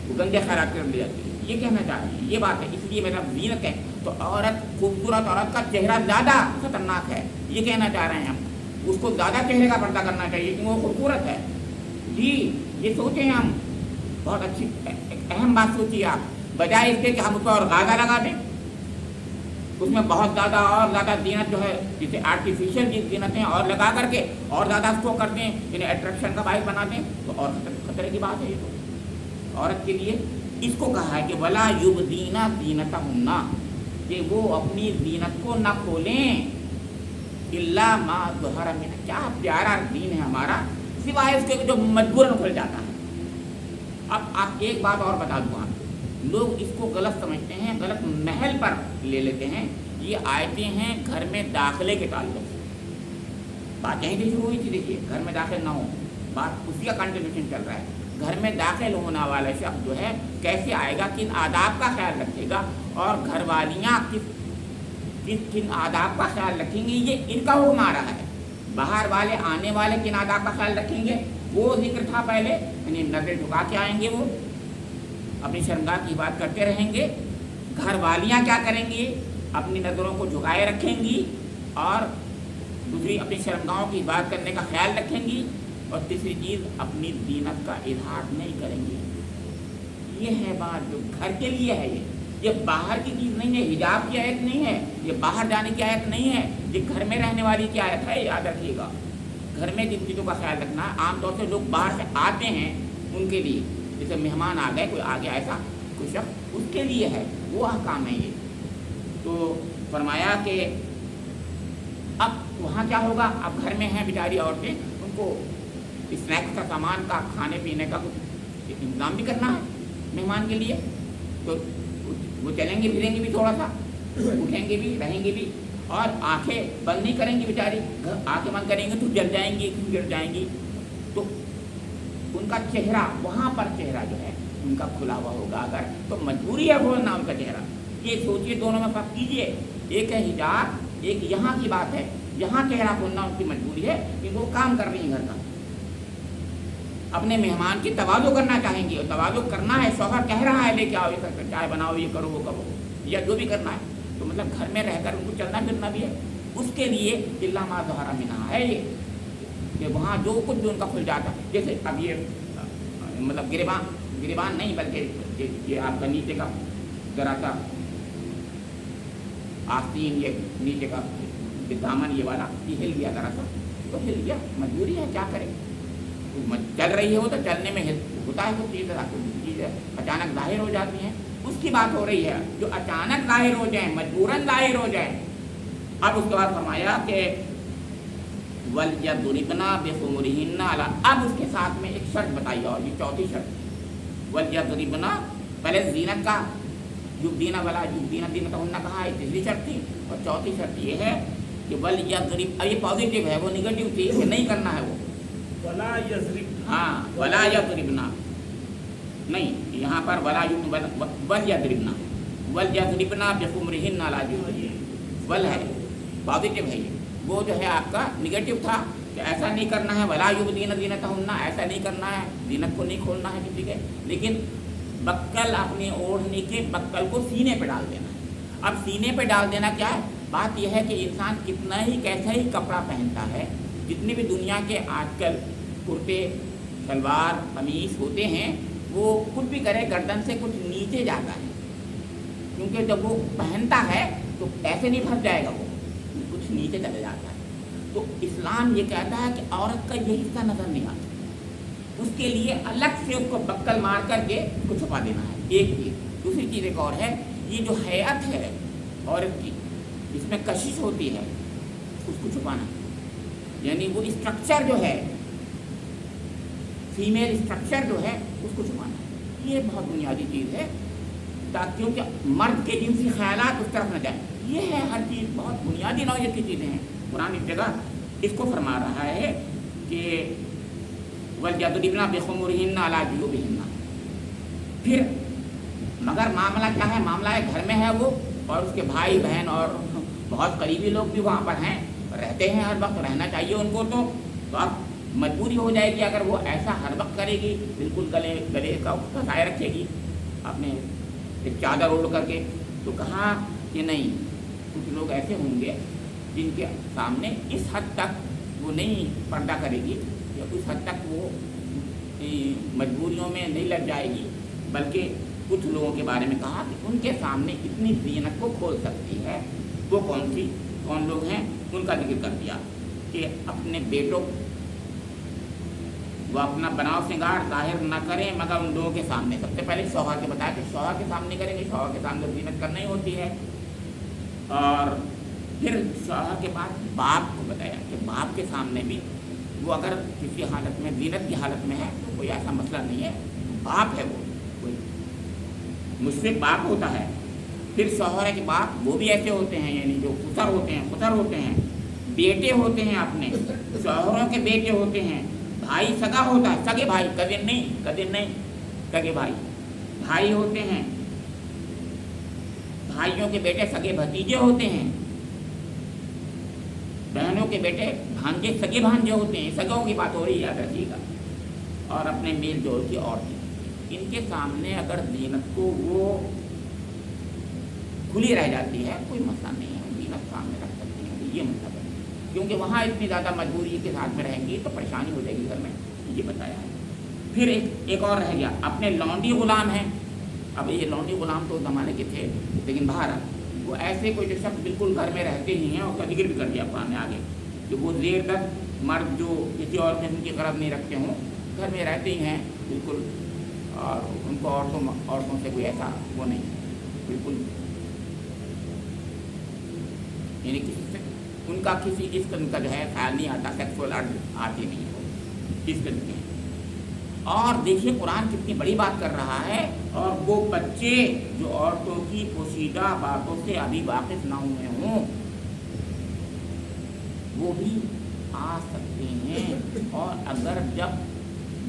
वो गंदे खैरात कर ली जाती है। ये कहना चाह रही है, ये बात है। इसलिए मेरा ज़ीनत है तो औरत, खूबसूरत औरत का चेहरा ज़्यादा खतरनाक है, ये कहना चाह रहे हैं हम। उसको ज़्यादा चेहरे का पर्दा करना चाहिए क्योंकि वो खूबसूरत है। जी, ये सोचें हम, बहुत अच्छी अहम बात सोचिए आप, बजाय इसके कि हम उस पर और गाजा लगा दें, उसमें बहुत ज़्यादा और ज़्यादा ज़ीनत जो है, जिसे आर्टिफिशियल ज़ीनतें और लगा करके और ज़्यादा उसको कर दें, इन्हें अट्रैक्शन का बायस बना दें, तो और खतरे की बात है ये तो औरत के लिए। इसको कहा है कि वला युबदीना ज़ीनतहुन्ना, कि वो अपनी ज़ीनत को न खोलें, इल्ला मा ज़हरा मिन्हा, क्या प्यारा दीन है हमारा, सिवाय उसके जो मजबूरन खुल जाता है। अब आप एक बात और बता दूँ, आप लोग इसको गलत समझते हैं, गलत महल पर ले लेते हैं। ये आयतें हैं घर में दाखिले के ताल्लुक से, बात यहीं से शुरू हुई थी। देखिए, घर में दाखिल ना हो, बात उसी का कंटिन्यूशन चल रहा है। घर में दाखिल होने वाला शख्स जो है कैसे आएगा, किन आदाब का ख्याल रखेगा, और घरवालियाँ किन आदाब का ख्याल रखेंगी, ये इनका हुक्म आ रहा है। बाहर वाले आने वाले किन आदाब का ख्याल रखेंगे वो जिक्र था पहले, यानी नजर झुका के आएंगे, वो अपनी शर्मगाह की बात करते रहेंगे। घरवालियाँ क्या करेंगी, अपनी नज़रों को झुकाए रखेंगी, और दूसरी अपनी शर्मगाहों की बात करने का ख्याल रखेंगी, और तीसरी चीज़ अपनी दीनत का इजहार नहीं करेंगी। ये है बात जो घर के लिए है। ये बाहर की चीज़ नहीं है, हिजाब की आयत नहीं है, ये बाहर जाने की आयत नहीं है, ये घर में रहने वाली की आयत है, याद रखिएगा। घर में जिन चीज़ों का ख्याल रखना, आमतौर से लोग बाहर से आते हैं उनके लिए, जैसे मेहमान आ गए, कोई आ गया ऐसा कोई शख्स, उसके लिए है, वो अहकाम है ये। तो फरमाया कि अब वहाँ क्या होगा, अब घर में हैं बेचारी औरतें, उनको स्नैक्स का सामान का, खाने पीने का कुछ इंतज़ाम भी करना है मेहमान के लिए। तो वो चलेंगी फिरेंगी भी, थोड़ा सा उठेंगे भी, रहेंगे भी, और आंखें बंद नहीं करेंगी बेचारी। आंखें बंद करेंगी तो जल जाएंगी, गिर जाएंगी। तो उनका चेहरा, वहाँ पर चेहरा जो है उनका खुला हुआ होगा अगर, तो मजबूरी है खोलना उनका चेहरा। ये सोचिए, दोनों में फर्क कीजिए। एक है हिजाब, एक यहाँ की बात है, यहाँ चेहरा खोलना उनकी मजबूरी है क्योंकि वो काम कर रही है घर का, अपने मेहमान की तवाज़ो करना चाहेंगी, और तवाज़ो करना है, शौहर कह रहा है लेके आओ, ये चाय बनाओ, ये करो, वो करो, या जो भी करना है, तो मतलब घर में रहकर उनको चलना फिरना भी है। उसके लिए इल्ला मा ज़हरा मिन्हा है, ये कि वहाँ जो कुछ भी उनका खुल जाता है। जैसे अब ये मतलब गिरेबान नहीं, बल्कि ये आपका नीचे का जरा सा आस्तीन, ये नीचे का दामन ये वाला, ये हिल गया जरा सा, तो हिल गया, मजबूरी है, क्या करें। तो चल रही है वो, तो चलने में होता है कुछ चीज़ें अचानक जाहिर हो जाती हैं, उसकी बात हो रही है। जो अचानक जाहिर हो जाए, मजबूरन जाहिर हो जाए। अब उसके बाद फरमाया कि वलयदरिबना बिखुमुरिहिन्ना अला, अब उसके साथ में एक शर्त बताई, और ये चौथी शर्त। वलयदरिबना, पहले जीनत का युबदीना वाला युबदीना दीनतहुन्ना कहा है, तीसरी शर्त थी, और चौथी शर्त ये है कि वलयदरिब, ये पॉजिटिव है, वो निगेटिव थी कि नहीं करना है वो, वला यज़रिब, हाँ वला यदरिबना नहीं, यहाँ पर वलयदरिबना बिखुमुरिहिन्ना अला जुबूबिहिन्ना, वल है पॉजिटिव है, ये वो जो है आपका निगेटिव था कि ऐसा नहीं करना है, वला युबदीना दीनतहुन्ना, ऐसा नहीं करना है, दीनत को नहीं खोलना है किसी के, लेकिन बक्कल अपनी ओढ़ने के बक्कल को सीने पे डाल देना है। अब सीने पे डाल देना क्या है, बात यह है कि इंसान कितना ही कैसा ही कपड़ा पहनता है, जितने भी दुनिया के आजकल कुर्ते सलवार कमीज होते हैं, वो कुछ भी करे गर्दन से कुछ नीचे जाता है, क्योंकि जब वो पहनता है तो ऐसे नहीं फंस जाएगा, वो कुछ नीचे चले जाता है। तो इस्लाम ये कहता है कि औरत का ये हिस्सा नजर नहीं आता, उसके लिए अलग से उसको बक्कल मार करके उसको छुपा देना है, एक चीज़। दूसरी चीज़ एक और है, ये जो हयात है औरत की, इसमें कशिश होती है, उसको छुपाना, यानी वो स्ट्रक्चर जो है, फीमेल स्ट्रक्चर जो है, उसको छुपाना। ये बहुत बुनियादी चीज़ है, ताकि क्योंकि मर्द के जिनसी ख्यालात उस तरफ न जाए। ये है हर चीज़, बहुत बुनियादी नौयत की चीज़ें हैं। कुरान इस जगह इसको फरमा रहा है कि वलयदरिबना बिखुमुरिहिन्ना अला जुबूबिहिन्ना। फिर मगर मामला क्या है, मामला है घर में है वो, और उसके भाई बहन और बहुत करीबी लोग भी वहाँ पर हैं, रहते हैं, हर वक्त रहना चाहिए उनको। तो अब मजबूरी हो जाएगी अगर वो ऐसा हर वक्त करेगी, बिल्कुल गले का फंसाए रखेगी अपने एक चादर ओढ़ करके, तो कहा कि नहीं, कुछ लोग ऐसे होंगे जिनके सामने इस हद तक वो नहीं पर्दा करेगी, या उस हद तक वो मजबूरियों में नहीं लग जाएगी, बल्कि कुछ लोगों के बारे में कहा कि उनके सामने इतनी जीनत को खोल सकती है। वो कौन लोग हैं, उनका जिक्र कर दिया कि अपने बेटों, वो अपना बनाव श्रृंगार जाहिर न करें मगर उन लोगों के सामने। सबसे पहले शौहर के बताया कि शौहर के सामने करेंगे, शौहर के सामने जीनत करना ही होती है। और फिर शौहर के बाद बाप को बताया कि बाप के सामने भी वो अगर किसी हालत में जीनत की हालत में है तो कोई ऐसा मसला नहीं है, बाप है, वो कोई मुश्किल बाप होता है। फिर शौहर के बाप वो भी ऐसे होते हैं, यानी जो खुसर होते हैं, बेटे होते हैं, अपने शौहरों के बेटे होते हैं, भाई सगा होता है, सगे भाई, कजिन नहीं, सगे भाई होते हैं, भाइयों के बेटे सगे भतीजे होते हैं, बहनों के बेटे भांजे सगे भांजे होते हैं, सगों की बात हो रही है, याद रखिएगा। और अपने मेल जोल की औरतें, इनके सामने अगर जीनत को वो खुली रह जाती है, कोई मसला नहीं है, जीनत सामने रख सकती है, ये मतलब है। क्योंकि वहाँ इतनी ज़्यादा मजबूरी के साथ में रहेंगी तो परेशानी हो जाएगी घर में, ये बताया है। फिर एक और रह गया, अपने लौंडी गुलाम हैं। अब ये लौंडी गुलाम तो ज़माने के थे, लेकिन बाहर वो ऐसे कोई जो शख्स बिल्कुल घर में रहते ही हैं, उसका जिक्र भी कर दिया कुरान ने आगे कि वो देर तक मर्द जो किसी और किस्म की गरज नहीं रखते हों, घर में रहते ही हैं बिल्कुल, और उनको औरतों से कोई ऐसा वो नहीं, बिल्कुल यानी उनका किसी इस किस्म का जो है ख्याल नहीं आता, सेक्सुअल अर्ज आती नहीं हो इस किस्म के। और देखिए कुरान कितनी बड़ी बात कर रहा है, और वो बच्चे जो औरतों की पोशीदा बातों से अभी वाकिफ ना हुए हों, वो भी आ सकते हैं। और अगर जब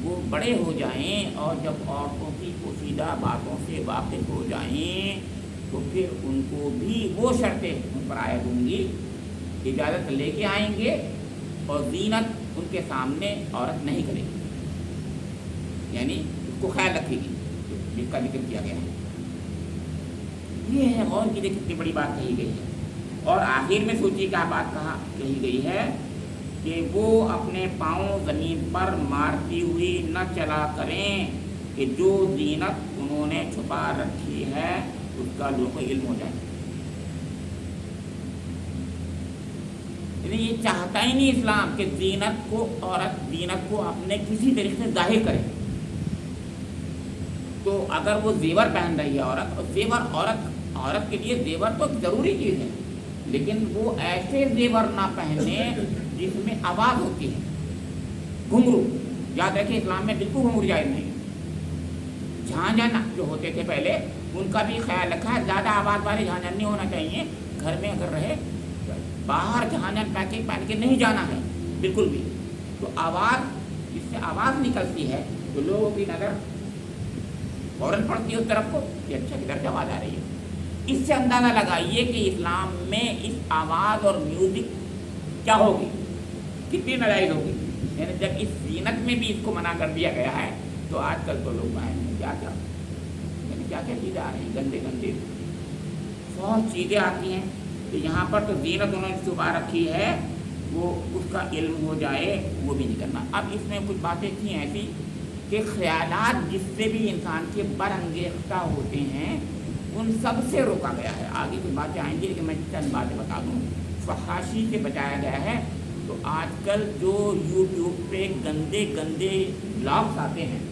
वो बड़े हो जाएं और जब औरतों की पोशीदा बातों से वाकिफ हो जाएं, तो फिर उनको भी वो शर्तें उन पर आयद होंगी, इजाज़त लेके आएंगे, और जीनत उनके सामने औरत नहीं करेगी, यानी उसको ख्याल रखेगी, जिसका जिक्र किया गया है। ये है, और कितनी बड़ी बात कही गई है। और आखिर में सोचिए क्या बात कही गई है کہ وہ اپنے پاؤں زمین پر مارتی ہوئی نہ چلا کریں کہ جو زینت انہوں نے چھپا رکھی ہے اس کا لوگوں کو علم ہو جائے. یعنی یہ چاہتا ہی نہیں اسلام کہ زینت کو عورت زینت کو اپنے کسی طریقے سے ظاہر کرے. تو اگر وہ زیور پہن رہی ہے عورت، اور زیور عورت کے لیے زیور تو ضروری چیز ہے، لیکن وہ ایسے زیور نہ پہنے جس میں آواز ہوتی ہے. گھنگرو یاد رکھیں اسلام میں بالکل گھنگرو جائز نہیں. جھانجھن جو ہوتے تھے پہلے ان کا بھی خیال رکھا ہے، زیادہ آواز والے جھانجھن نہیں ہونا چاہیے. گھر میں اگر رہے باہر جھانجھن پہن کے نہیں جانا ہے بالکل بھی. تو آواز جس سے آواز نکلتی ہے تو لوگوں کی نظر فوراً پڑتی ہے اس طرف کو کہ اچھا کدھر سے آواز آ رہی ہے. اس سے اندازہ لگائیے کہ اسلام میں اس آواز اور میوزک کیا ہوگی، کتنی ناجائز ہوگی. یعنی جب اس زینت میں بھی اس کو منع کر دیا گیا ہے تو آج کل تو لوگ کیا یعنی کیا چیزیں آ رہی ہیں، گندے گندے بہت چیزیں آتی ہیں. تو یہاں پر تو زینت انہوں نے چھپا رکھی ہے، وہ اس کا علم ہو جائے وہ بھی نہیں کرنا. اب اس میں کچھ باتیں تھیں ایسی کہ خیالات جس سے بھی انسان کے برانگیختہ ہوتے ہیں ان سب سے روکا گیا ہے. آگے کچھ باتیں آئیں گی لیکن میں چند باتیں بتا دوں. فحاشی سے بچایا گیا ہے. تو آج کل جو یوٹیوب پہ گندے گندے بلاگس آتے ہیں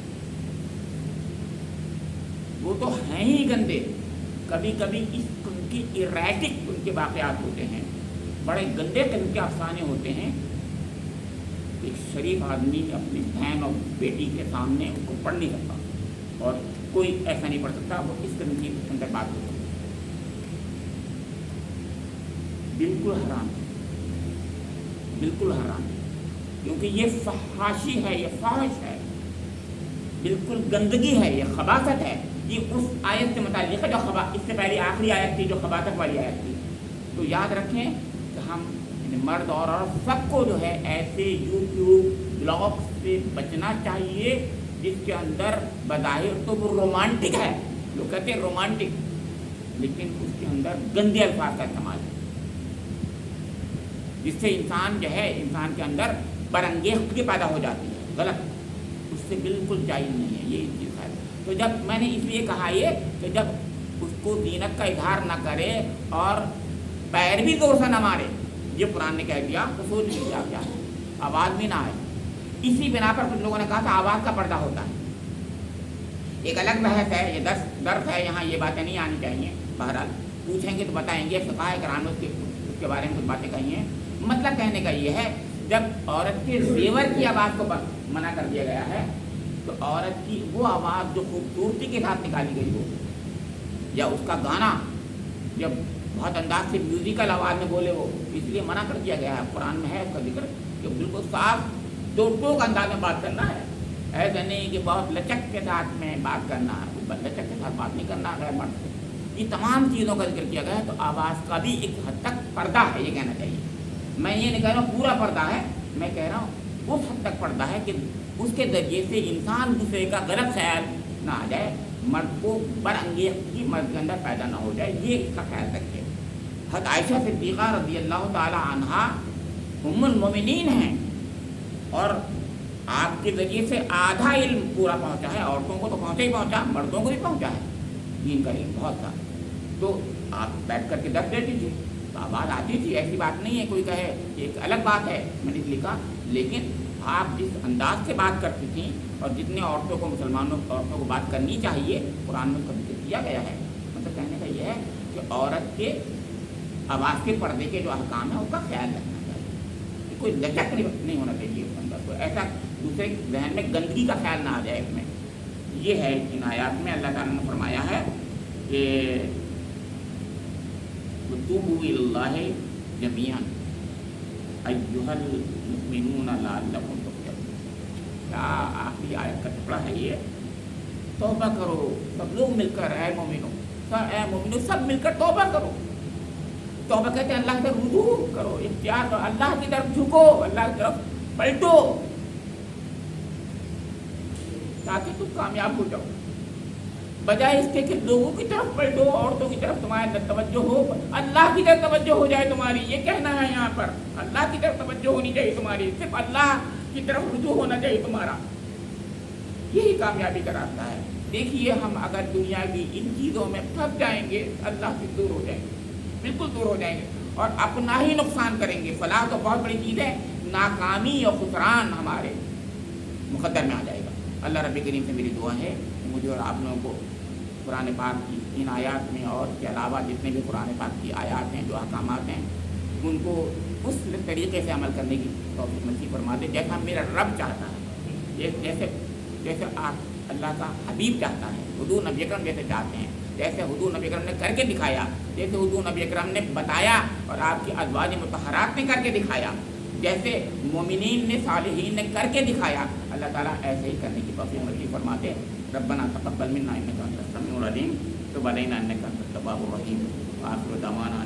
وہ تو ہیں ہی گندے. کبھی کبھی ان کی ایریٹک ان کے واقعات ہوتے ہیں، بڑے گندے قسم کے افسانے ہوتے ہیں. ایک شریف آدمی اپنی بہن اور بیٹی کے سامنے ان کو پڑھ نہیں سکتا، اور کوئی ایسا نہیں پڑھ سکتا. وہ اس قسم کی اندر بات ہوتی ہے، بالکل حرام، بالکل حرام. کیونکہ یہ فحاشی ہے، یہ فحش ہے، بالکل گندگی ہے، یہ خباثت ہے. یہ اس آیت سے متعلق ہے جو اس سے پہلے آخری آیت تھی جو خباثت والی آیت تھی. تو یاد رکھیں کہ ہم مرد اور عورت سب کو جو ہے ایسے یوٹیوب بلاگ سے بچنا چاہیے جس کے اندر بظاہر تو وہ رومانٹک ہے، لوگ کہتے ہیں رومانٹک، لیکن اس کے اندر گندے الفاظ کا استعمال ہے جس سے انسان جو ہے انسان کے اندر برانگیختگی پیدا ہو جاتی ہے. غلط، اس سے بالکل جائز نہیں ہے یہ چیز ہے. تو جب میں نے اس لیے کہا یہ کہ جب اس کو زینت کا اظہار نہ کرے اور پیر بھی زور سے نہ مارے، یہ قرآن نے کہہ دیا تو سوچ لیجیے آپ کیا آواز بھی نہ آئے. اسی بنا پر کچھ لوگوں نے کہا تھا آواز کا پردہ ہوتا ہے. ایک الگ بحث ہے، یہ درس ہے، یہاں یہ باتیں نہیں آنی چاہیے. بہرحال پوچھیں گے تو بتائیں گے. فقہ کرام اس کے بارے میں کچھ باتیں کہی ہیں. مطلب کہنے کا یہ ہے جب عورت کے زیور کی آواز کو منع کر دیا گیا ہے تو عورت کی وہ آواز جو خوبصورتی کے ساتھ نکالی گئی ہو، یا اس کا گانا جب بہت انداز سے میوزیکل آواز میں بولے وہ، اس لیے منع کر دیا گیا ہے. قرآن میں ہے اس کا ذکر کہ بالکل صاف دو ٹوک انداز میں بات کرنا ہے. ایسا نہیں کہ بہت لچک کے ساتھ میں بات کرنا ہے، لچک کے ساتھ بات نہیں کرنا ہے مرد سے. یہ تمام چیزوں کا ذکر کیا گیا ہے. تو آواز کا بھی ایک حد تک پردہ ہے، یہ کہنا چاہیے. میں یہ نہیں کہہ رہا ہوں پورا پردہ ہے، میں کہہ رہا ہوں اس حد تک پردہ ہے کہ اس کے ذریعے سے انسان دوسرے کا غلط خیال نہ آ جائے، مرد کو برانگیختگی مرد کے اندر پیدا نہ ہو جائے، یہ اس کا خیال رکھے. حضرت عائشہ صدیقہ رضی اللہ تعالی عنہا ام المومنین ہیں، اور آپ کے ذریعے سے آدھا علم پورا پہنچا ہے. عورتوں کو تو پہنچا ہی پہنچا، مردوں کو بھی پہنچا ہے دین کا علم بہت تھا. تو آپ بیٹھ کر کے درس دیتی تھی تو آواز آتی تھی، ایسی بات نہیں ہے. کوئی کہے ایک الگ بات ہے، میں نے لکھا، لیکن آپ جس انداز سے بات کرتی تھیں اور جتنے عورتوں کو مسلمانوں عورتوں کو بات کرنی چاہیے قرآن میں اس کا ذکر کیا گیا ہے. مطلب کہنے کا یہ ہے کہ عورت کے آواز کے پردے کے جو احکام ہیں اس کا خیال رکھنا چاہیے. کوئی لچک نہیں ہونا چاہیے اس اندر، کوئی ایسا دوسرے ذہن میں گندگی کا خیال نہ آ جائے اس میں. یہ ہے ان آیات میں اللہ تعالیٰ نے فرمایا ہے کہ توبوا الی اللہ جمیعا ایھا المؤمنون لعلکم تفلحون. کیا آخری آیت کا ٹکڑا ہے یہ. توبہ کرو سب لوگ مل کر، اے مومنو سب مل کر توبہ کرو. توبہ کہتے ہیں اللہ کی طرف رجوع کرو، اختیار کرو، اللہ کی طرف جھکو، اللہ کی طرف پلٹو تاکہ تم کامیاب ہو جاؤ. بجائے اس کے کہ لوگوں کی طرف پلٹو، عورتوں کی طرف تمہارا توجہ ہو، اللہ کی طرف توجہ ہو جائے تمہاری. یہ کہنا ہے یہاں پر اللہ کی طرف توجہ ہونی چاہیے تمہاری، صرف اللہ کی طرف رجوع ہونا چاہیے تمہارا. یہی کامیابی کا راستہ ہے. دیکھیے ہم اگر دنیا کی ان چیزوں میں پھنس جائیں گے اللہ سے دور ہو جائیں گے، بالکل دور ہو جائیں گے اور اپنا ہی نقصان کریں گے. فلاح تو بہت بڑی چیز ہے، ناکامی اور خسران ہمارے مقدر میں آ جائے گا. اللہ رب کریم سے میری دعا ہے کہ مجھے اور آپ لوگوں کو قرآن پاک کی ان آیات میں اور اس کے علاوہ جتنے بھی قرآن پاک کی آیات ہیں، جو احکامات ہیں، ان کو اس طریقے سے عمل کرنے کی توفیق نصیب فرما دے جیسا میرا رب چاہتا ہے، جیسے آپ اللہ کا حبیب چاہتا ہے، حضور نبی اکرم جیسے چاہتے ہیں، جیسے حضور نبی اکرم نے کر کے دکھایا، جیسے حضور نبی اکرم نے بتایا اور آپ کی ازواج مطہرات نے کر کے دکھایا، جیسے مومنین نے صالحین نے کر کے دکھایا. اللہ تعالیٰ ایسے ہی کرنے کی توفیق نصیب فرماتے. ربنا تقبل منا انک انت السمیع العلیم وتب علینا انک انت التواب الرحیم. وآخر دعوانا